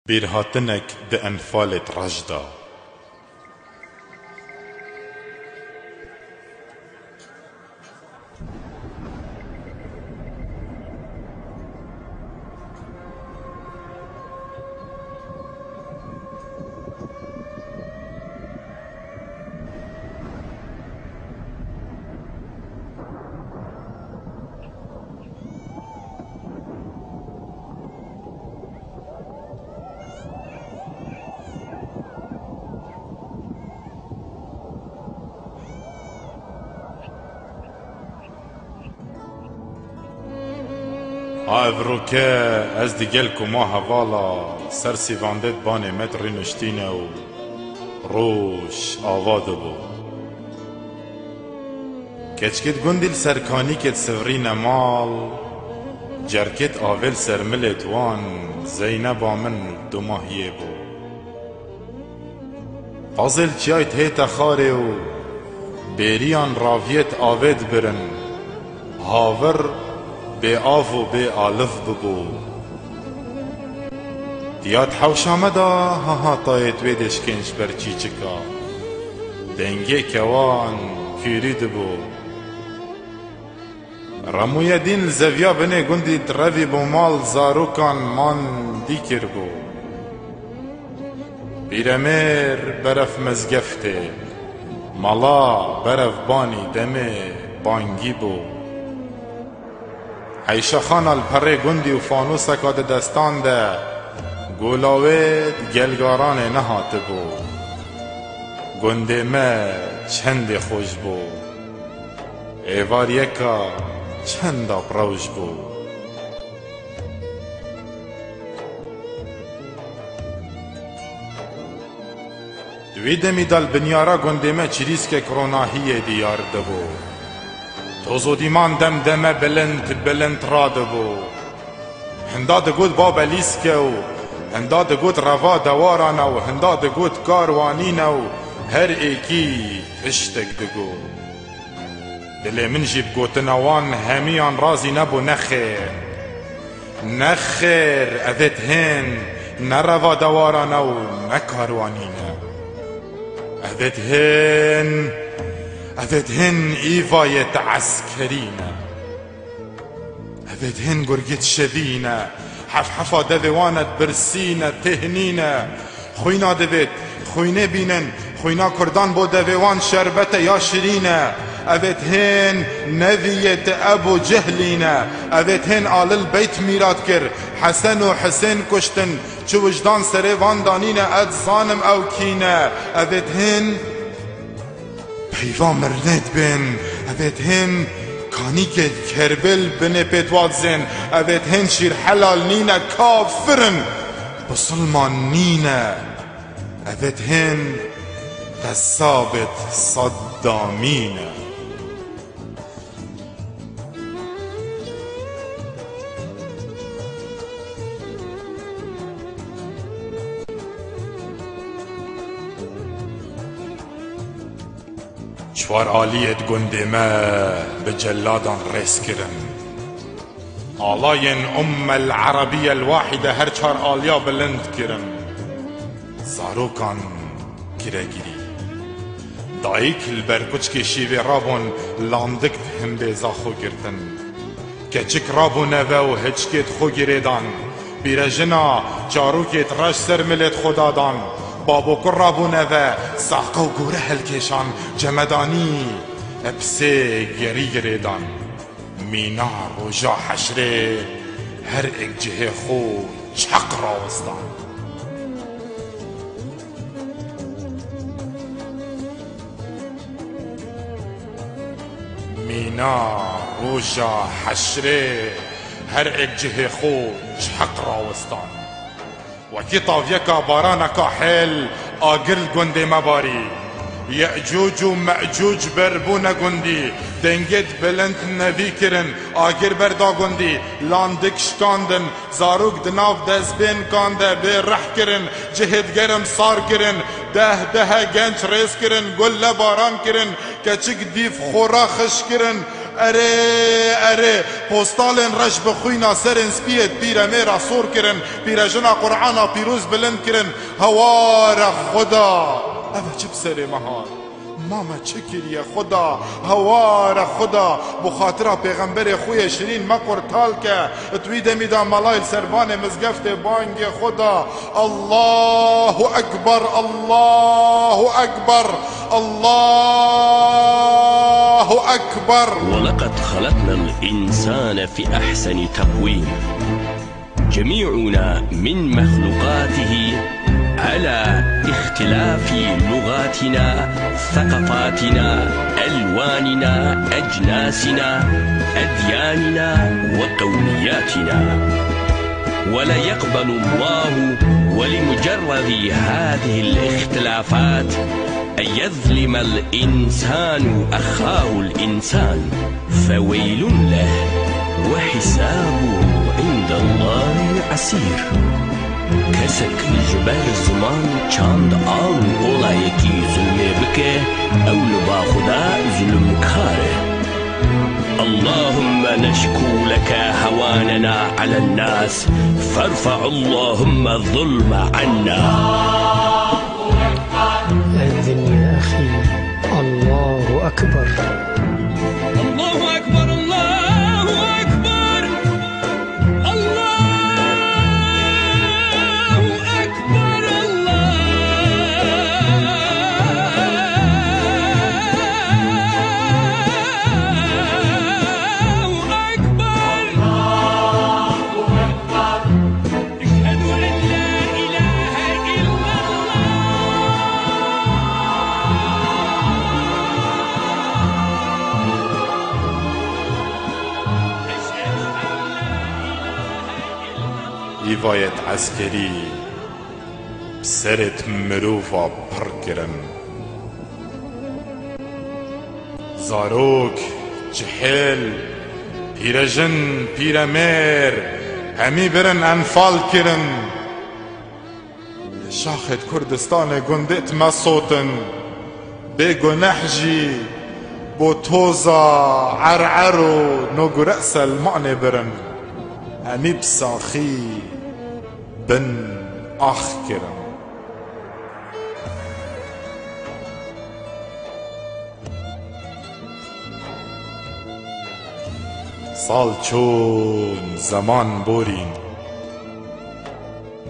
بيرهاتنك د انفالت رجدا افروکه از دیگل کما حوالا سر سیواندت بانه متر نشتینه و روش آواده بو کچکت گندل سرکانی کت سورین مال جرکت آول سرملت وان زینبا من دو ماهیه بو فاضل چیایت هیتا خاره و بیریان راویت آوید برن هاور بی آف و بی آلف ببو دیاد حوشامدا ها تایت ویدش کنش بر چیچکا دنگه کوان کیری دبو رموی دین زویا بنه گندی دروی بو مال زاروکان من دیکر بو بیرمیر برف مزگفته مالا برف بانی دمه بانگی بو عیشه خان الپره گندی و فانوس کاد دستان ده گولاوید گلگاران نهات بو گنده ما چند خوش بو ایوار یکا چند پروش بو دوی دمی دال بنیارا گنده ما چریس که کروناهی دیار ده بو توزو دیمان دم دمه بلند راده بو هندا ده گود بابا لیسکه و هندا ده گود روا دوارانه و هندا ده گود کاروانینه و هر ایکی اشتک ده گو دلی من جیب گوتنوان همیان رازی نبو نخیر اذت هن نروا دوارانه و نکاروانینه اذت هن ایوایت عسکرینه اذت هن گرگت شدینه حفحفا دوانت برسینه تهنینه خوینا دوید خوینه بینن خوینا کردان بو دوان شربت یا شرینه اذت هن نویت ابو جهلینه اذت هن آل البیت میراد کر حسن و حسین کشتن چو وجدان سره وان دانینه اد ظانم او کینه اذت هن پیوان مرنت بین اوید هن کانی که کربل بنه پیتواد زن اوید هن شیر حلال نینه کافرن بسلمان نینه اوید هن قصابت صدامینه چوار آلیت گنده ما به جلادان ریس کرن آلاین العربی الواحده هر چار آلیا بلند کرن زاروکان گیری دایک البرکچ شیوه رابون لاندکت هم بیزا خو گردن کچک رابونه و هچکت خو گریدان بیرجنا چاروکت رش سر ملت خدادان بابو کرابونه و ساقه و گوره هلکشان جمدانی ابسه گری گریدان مینا روژا حشره هر ایک جه خو چق راوستان مینا روژا حشره هر ایک جه خو چق راوستان وکی طاویکا بارانکا حیل آگل گنده مباری یعجوج و معجوج بربون گندی دنگت بلند نوی کرن آگر بردا گندی لاندک شکاندن زاروک دناف دزبین کانده به رح کرن جهد گرم سار کرن ده گنچ ریس کرن گل باران کرن کچک دیف خورا خش کرن اره پستالن رش بخوینا سرن سپیت پیره میرا سور کرن پیره جنا قرآنا پیروز بلند کرن هوار خدا اوه چه بسره مهار ماما چه کریه خدا هوار خدا بخاطره پیغمبر خوی شیرین مقر تال که توی دمیدا ملایل سربان مزگفت بانگ خدا الله اکبر الله اکبر الله اکبر. ولقد خلقنا الإنسان في أحسن تقويم جميعنا من مخلوقاته على اختلاف لغاتنا ثقافاتنا ألواننا أجناسنا أدياننا وقومياتنا ولا يقبل الله ولمجرد هذه الاختلافات أن يظلم الإنسان أخاه الإنسان فويل له وحسابه عند الله عسير. کسک لجبر زمان چند آن اولای کی ظلم بکه او لبا خدا ظلم کاره. اللهم نشكو لك هواننا على الناس فارفع اللهم الظلم عنا. أذن يا أخي الله أكبر الله أكبر الله أكبر الله أكبر الله أكبر أشهد أن لا إله إلا ایوایت عسکری سرت مروفا پر کرن زاروک جهل پیرجن پیرمیر همی برن انفال کرن شاخت کردستان گندت مسوتن به گناه جی بو توزا عرعرو نوگو رأس المعنی برن همی بساخی بن آخ کرن سال چون زمان بورین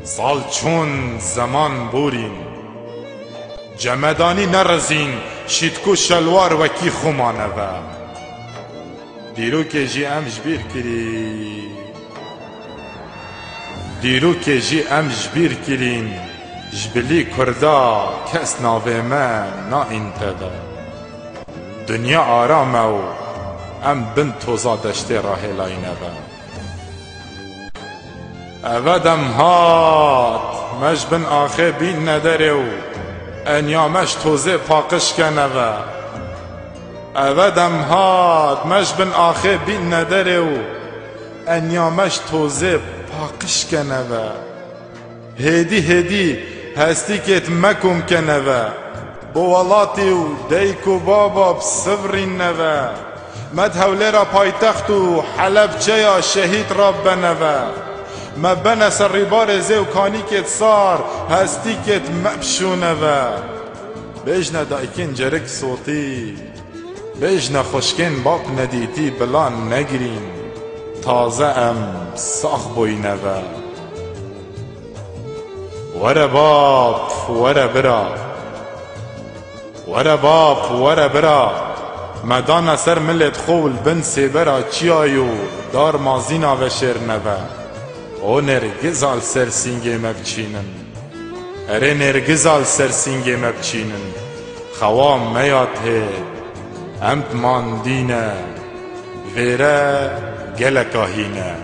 سال چون زمان بورین جمدانی نرزین شیدکو شلوار وکی خمانه و دیرو که جی ام جبیر کری دیرو که جی ام جبیر کرین جبلی کردا کس ناوه من نا انتده دنیا آرامه و ام بن توزا دشته راه لاینه و اودم هات مش بن آخه بین نداره و انیامش توزه پاقش کنه و اودم هات مش بن آخه بین نداره و انیامش توزه پاقش کنه و هدی هستی کت مکم کنه و بوالاتی و دیکو بابا بسفرین و مد هولی را پایتخت و حلب چیا شهید را بنوه ما بنا سر بار زیو کانی کت سار هستی کت مبشونه و بیجنا دایکن جرک صوتی بیجنا خوشکن باب ندیتی بلان نگرین تازه ام ساخ بوینه و وره باب وره برا وره باب وره برا مدان سر ملت خول بن سیبرا چیایو دار مازینا و شیر نوه او نرگزال سر سینگه مبچینن اره نرگزال سر سینگه مبچینن خوام میاد هید امت ماندینه ویره گلکاهینه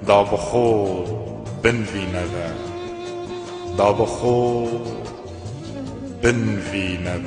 دا بخو بن وینه دا بخو بن وینه